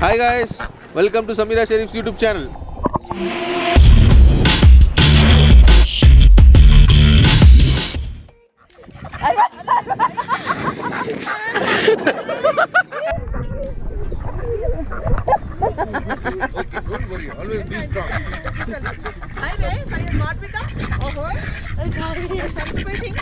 Hi guys, welcome to Samira Sharif's YouTube channel. Okay, don't worry, always be strong. Hi guys, I am Marpita. Ahoy. Celebrating.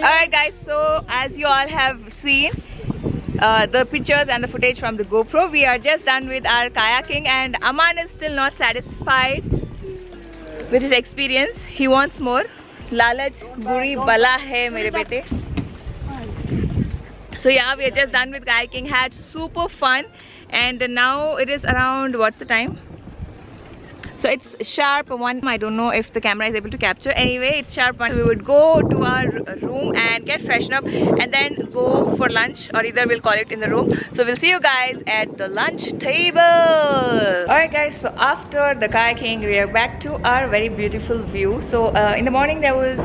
Alright guys, so as you all have seen the pictures and the footage from the GoPro, we are just done with our kayaking and Aman is still not satisfied with his experience. He wants more. Lalach buri bala hai mere bete. So yeah, we are just done with kayaking, had super fun, and now it is around, what's the time? So it's sharp 1. I don't know if the camera is able to capture. Anyway, it's sharp 1. We would go to our room and get freshen up and then go for lunch, or either we'll call it in the room. So we'll see you guys at the lunch table. Alright guys, so after the kayaking, we are back to our very beautiful view. So in the morning there was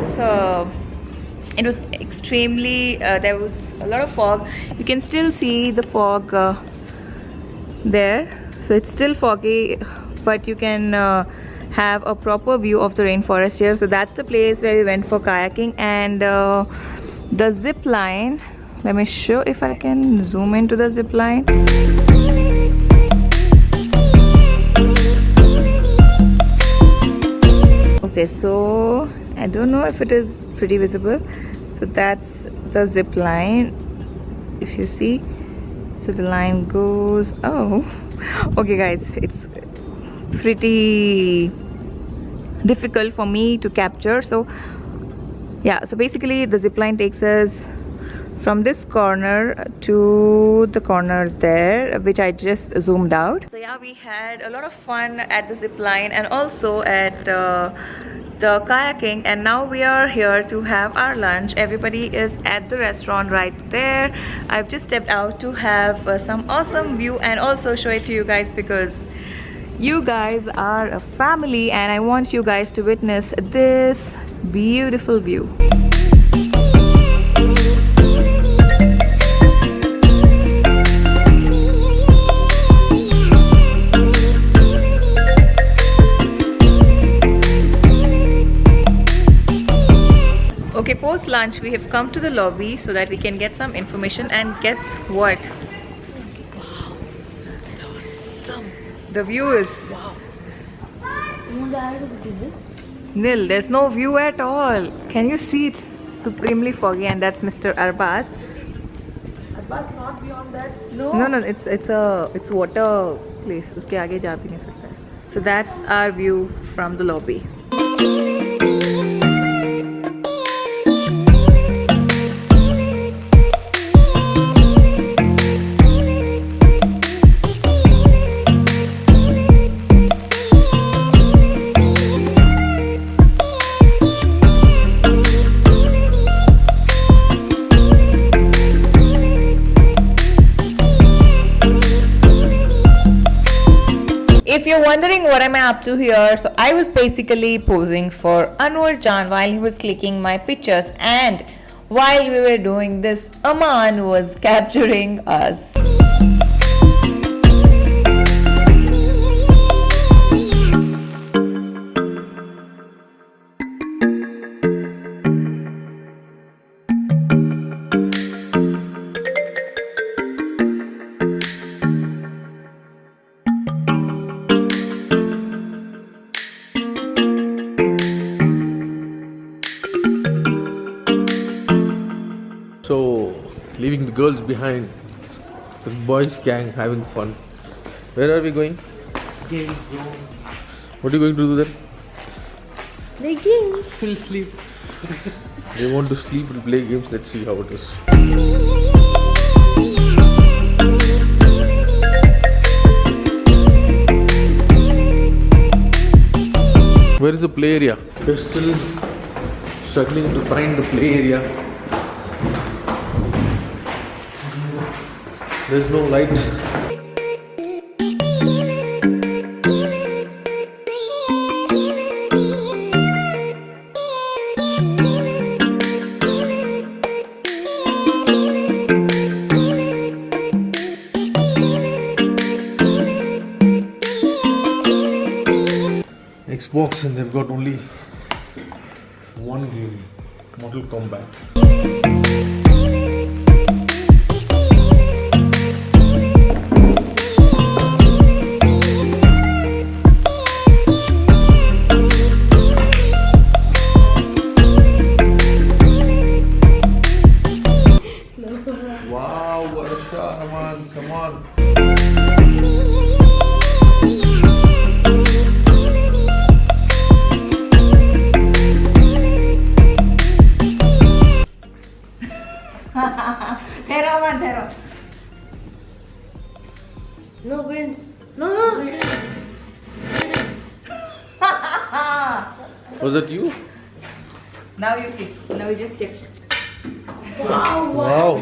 it was extremely there was a lot of fog. You can still see the fog there. So it's still foggy, but you can have a proper view of the rainforest here. So that's the place where we went for kayaking. And the zip line, let me show if I can zoom into the zip line. Okay, so I don't know if it is pretty visible. So that's the zip line, if you see. So the line goes, oh okay guys, it's pretty difficult for me to capture. So yeah, so basically the zip line takes us from this corner to the corner there, which I just zoomed out. So yeah, we had a lot of fun at the zip line and also at the kayaking, and now we are here to have our lunch. Everybody is at the restaurant right there. I've just stepped out to have some awesome view and also show it to you guys, because you guys are a family and I want you guys to witness this beautiful view. Okay, post lunch we have come to the lobby so that we can get some information, and guess what? Wow, it's awesome. The view is nil. There's no view at all. Can you see? It's supremely foggy, and that's Mr. Arbaz. Arbaz not beyond that. No. No, it's water place. उसके आगे जा भी नहीं सकता है. So that's our view from the lobby. If you're wondering what am I up to here, so I was basically posing for Anwar Jan while he was clicking my pictures, and while we were doing this, Aman was capturing us. leaving the girls behind. It's a boys' gang having fun. Where are we going? Game zone. What are you going to do there? Play games. We'll sleep. They want to sleep and play games. Let's see how it is. Where is the play area? We're still struggling to find the play area. There's no light. Xbox, and they've got only one game, Mortal Kombat. Wow, what a shot, Aman, come on. No wins. No. Was that you? Now you see. Now you just check. Wow.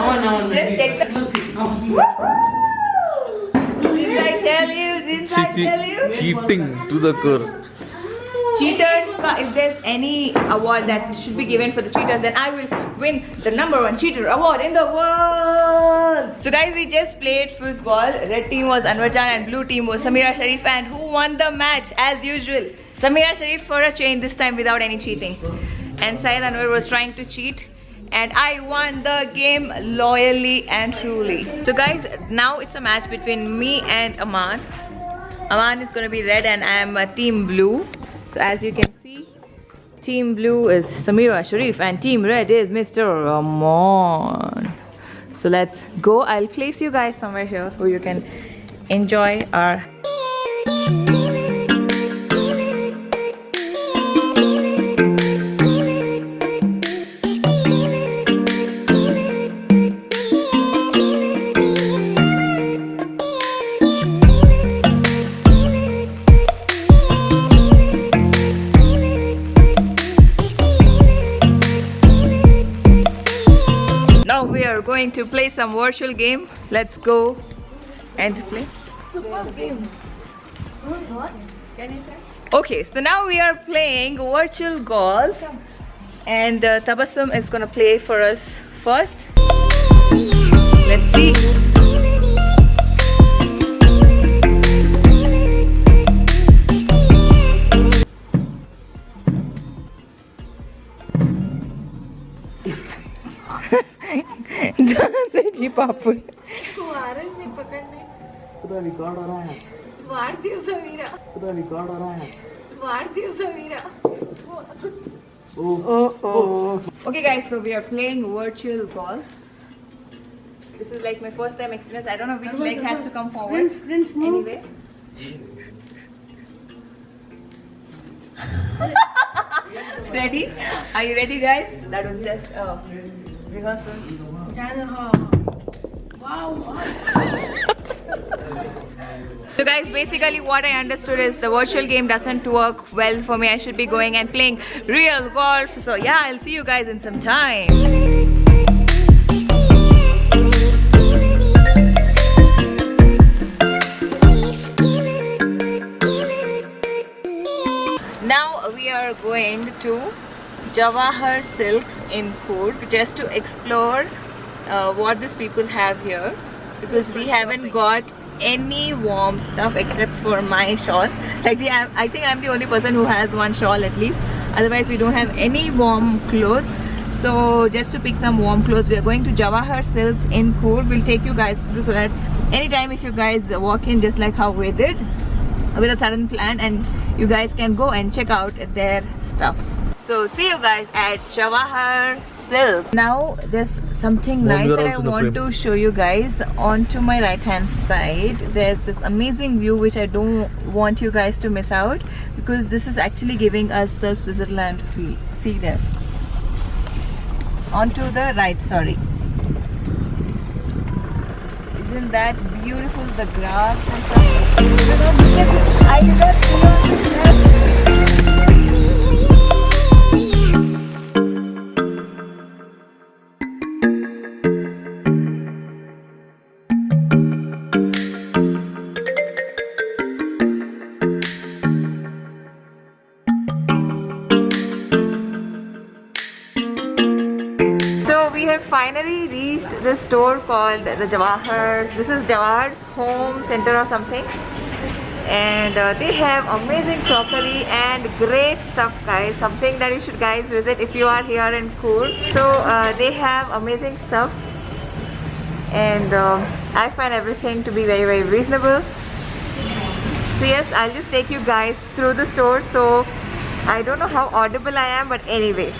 Oh no. Just check the. Didn't I tell you? Didn't I tell you? Cheating to the core. Cheaters, if there's any award that should be given for the cheaters, then I will win the #1 cheater award in the world. So guys, we just played football. Red team was Anwarjan and blue team was Samira Sharif, and who won the match as usual? Samira Sharif for a change, this time without any cheating. And Syed Anwar was trying to cheat, and I won the game loyally and truly. So guys, now it's a match between me and Aman. Aman is going to be red and I am team blue. So as you can see, team blue is Samira Sharif and team red is Mr. Aman. So let's go. I'll place you guys somewhere here so you can enjoy our... Now we are going to play some virtual game. Let's go and play. Super game. What? Can you try? Okay, so now we are playing virtual golf, and Tabassum is gonna play for us first. Let's see. जी पापू वारस ने पकड़ने पूरा record हो रहा है. मार दियो समीरा. पूरा रिकॉर्ड हो रहा है. मार दियो Samira. Okay guys, so we are playing virtual golf. This is like my first time experience. I don't know which leg has to come forward. Prince, move. Anyway. Ready? Are you ready guys? That was just rehearsal. Wow. So guys, basically what I understood is the virtual game doesn't work well for me. I should be going and playing real golf. So yeah, I'll see you guys in some time. Now we are going to Jawahar Silks in Coorg just to explore what these people have here, because we haven't got any warm stuff except for my shawl. Like I think I'm the only person who has one shawl at least. Otherwise we don't have any warm clothes. So just to pick some warm clothes, we are going to Jawahar Silks in Coorg. We'll take you guys through so that anytime if you guys walk in just like how we did with a sudden plan, and you guys can go and check out their stuff. So see you guys at Jawahar silk. Now there's something Mom, nice you are that I also the want frame. to show you guys. Onto my right hand side there's this amazing view which I don't want you guys to miss out, because this is actually giving us the Switzerland feel. See there. Onto the right, sorry. Isn't that beautiful, the grass and stuff? I So we have finally reached this store called the Jawahar. This is Jawahar's home center or something, and they have amazing crockery and great stuff, guys. Something that you should guys visit if you are here in Coorg. So they have amazing stuff, and I find everything to be very reasonable. So yes, I'll just take you guys through the store. So I don't know how audible I am, but anyway.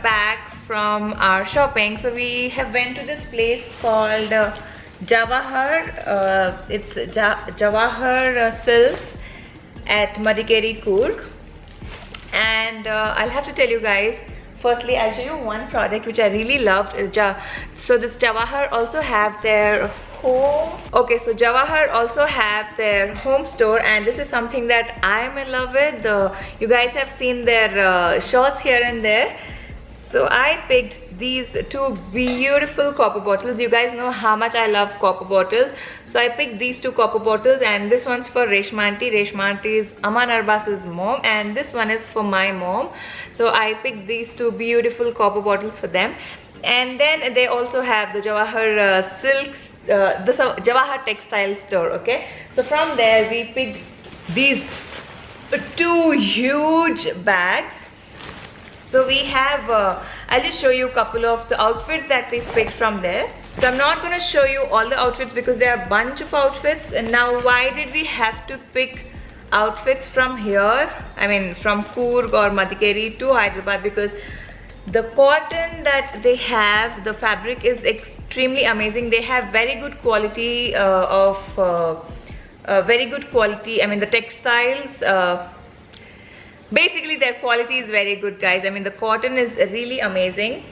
Back from our shopping, so we have went to this place called Jawahar. It's Jawahar Silks at Madikeri, Coorg, and I'll have to tell you guys. Firstly, I'll show you one product which I really loved. So this Jawahar also have their home. Okay, so Jawahar also have their home store, and this is something that I'm in love with. You guys have seen their shorts here and there. So I picked these two beautiful copper bottles. You guys know how much I love copper bottles. So I picked these two copper bottles, and this one's for Reshma Aunty. Reshma Aunty is Aman Arbas's mom, and this one is for my mom. So I picked these two beautiful copper bottles for them. And then they also have the Jawahar Silks, the Jawahar Textile store, okay? So from there we picked these two huge bags. So we have, I'll just show you a couple of the outfits that we picked from there. So I'm not going to show you all the outfits because there are a bunch of outfits. And now why did we have to pick outfits from here? I mean from Coorg or Madikeri to Hyderabad, because the cotton that they have, the fabric is extremely amazing. They have very good quality I mean the textiles, basically their quality is very good, guys. I mean the cotton is really amazing.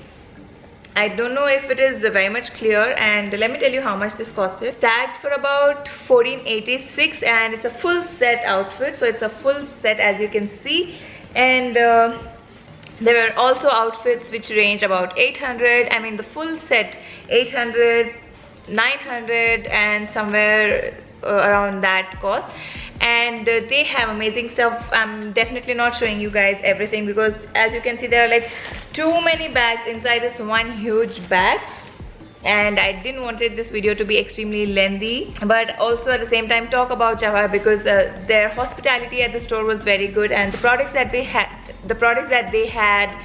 I don't know if it is very much clear, and let me tell you how much this costed. Tagged for about 1486, and it's a full set outfit. So it's a full set, as you can see. And there were also outfits which range about 800. I mean the full set 800, 900, and somewhere around that cost. And they have amazing stuff. I'm definitely not showing you guys everything because as you can see there are like too many bags inside this one huge bag, and I didn't wanted this video to be extremely lengthy, but also at the same time talk about Jawahar because their hospitality at the store was very good, and the products that they had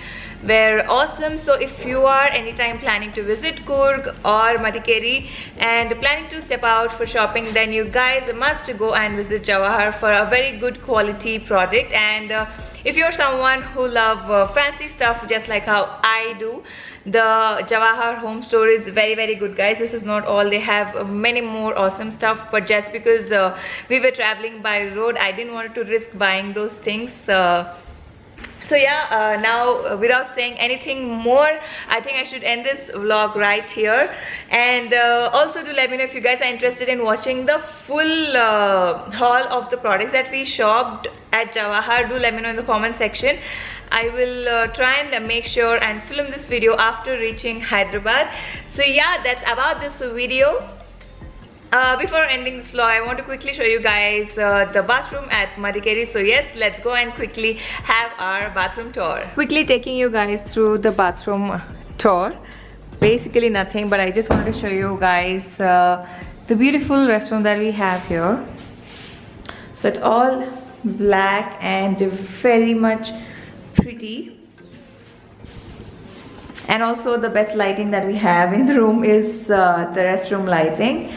were awesome. So if you are anytime planning to visit Coorg or Madikeri and planning to step out for shopping, then you guys must go and visit Jawahar for a very good quality product. And if you're someone who love fancy stuff just like how I do, the Jawahar home store is very good, guys. This is not all. They have many more awesome stuff, but just because we were traveling by road, I didn't want to risk buying those things. So yeah, now without saying anything more, I think I should end this vlog right here. And also do let me know if you guys are interested in watching the full haul of the products that we shopped at Jawahar. Do let me know in the comment section. I will try and make sure and film this video after reaching Hyderabad. So yeah, that's about this video. Before ending this vlog, I want to quickly show you guys the bathroom at Madikeri. So yes, let's go and quickly have our bathroom tour. Quickly taking you guys through the bathroom tour. Basically nothing, but I just want to show you guys the beautiful restroom that we have here. So it's all black and very much pretty. And also the best lighting that we have in the room is the restroom lighting.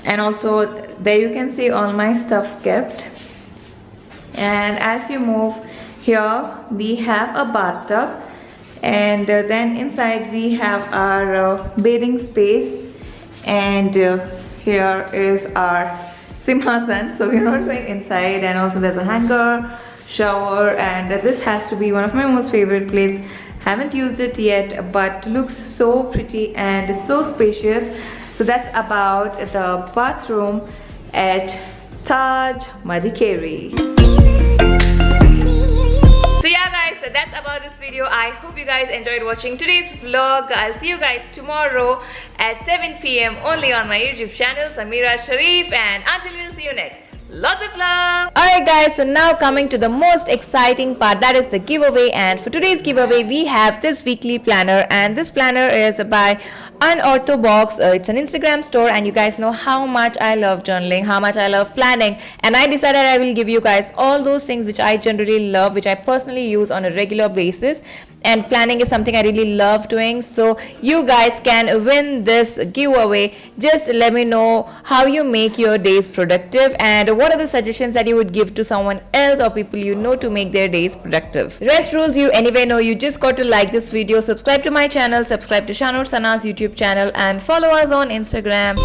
And also there you can see all my stuff kept. And as you move here, we have a bathtub. And then inside we have our bathing space. And here is our Simhasan. So we're not going inside. And also there's a hanger, shower, and this has to be one of my most favorite places. Haven't used it yet, but looks so pretty and so spacious. So that's about the bathroom at Taj Madikeri. So yeah guys, so that's about this video. I hope you guys enjoyed watching today's vlog. I'll see you guys tomorrow at 7 PM only on my YouTube channel, Samira Sharif. And until we'll see you next, lots of love. Alright guys, so now coming to the most exciting part, that is the giveaway. And for today's giveaway we have this weekly planner, and this planner is by Unorthobox. It's an Instagram store, and you guys know how much I love journaling, how much I love planning, and I decided I will give you guys all those things which I generally love, which I personally use on a regular basis. And planning is something I really love doing, so you guys can win this giveaway. Just let me know how you make your days productive and what are the suggestions that you would give to someone else or people you know to make their days productive. Rest rules you anyway know. You just got to like this video, subscribe to my channel, subscribe to Shanur Sana's YouTube channel, and follow us on Instagram.